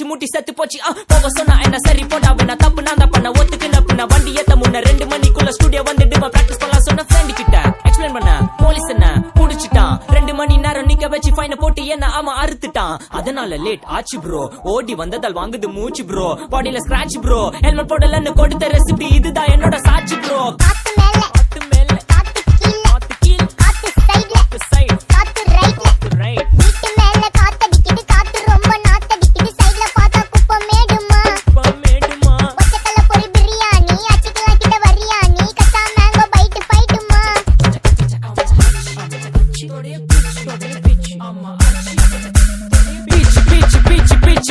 அடிச்சு மூட்டி செத்து போச்சு போக சொன்னா என்ன சரி போடா வேணா தப்பு நான் தான் பண்ண ஒத்துக்கு நப்புன வண்டி ஏத்த முன்ன 2 மணிக்குள்ள ஸ்டுடியோ வந்துட்டு பிராக்டிஸ் பண்ணலாம் சொன்ன ஃப்ரெண்ட் கிட்ட எக்ஸ்பிளைன் பண்ண போலீஸ் என்ன புடிச்சிட்டான் 2 மணி நேரம் நிக்க வச்சு ஃபைன போட்டு என்ன அவன் அறுத்துட்டான் அதனால லேட் ஆச்சு ப்ரோ ஓடி வந்ததால் வாங்குது மூச்சு ப்ரோ பாடியில ஸ்கிராட்ச் ப்ரோ ஹெல்மெட் போடலன்னு கொடுத்த ரெசிபி இதுதான் என்னோட சாட்சி ப்ரோ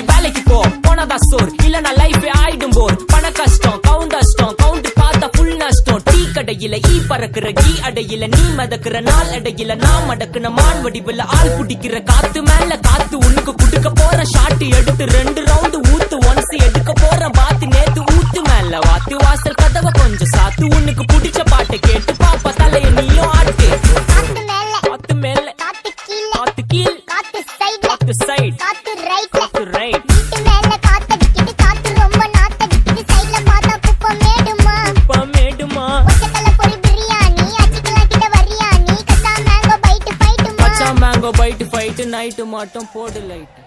வேலைக்கு போ போனதா சோர் இல்லனா லைஃப் ஆயிடும் போர் பண கஷ்டம் கவுண்ட் பார்த்தா ஃபுல் நஷ்டம் டீ கடையில ஈ பறக்குற கீ அடையில நீ மதக்குற நாள் அடையில நான் மடக்குன மான் வடிவுல ஆள் குடிக்கிற காத்து மேல காத்து உனக்கு குடுக்க போற ஷாட் எடுத்து 2 ரவுண்ட் ஊத்து ஒன்ஸ் எடுக்க போற பாத்து நேத்து ஊத்து மேல வாத்து வாசல் கதவை கொஞ்சம் சாத்து உனக்கு பிடிச்ச பாட்டை கேட்டு பாப்பா தலைய நீயும் ஆட்டு காத்து மேல காத்து கீழ் காத்து சைடு காத்து right mango byte fight night மட்டும் போடு லைட்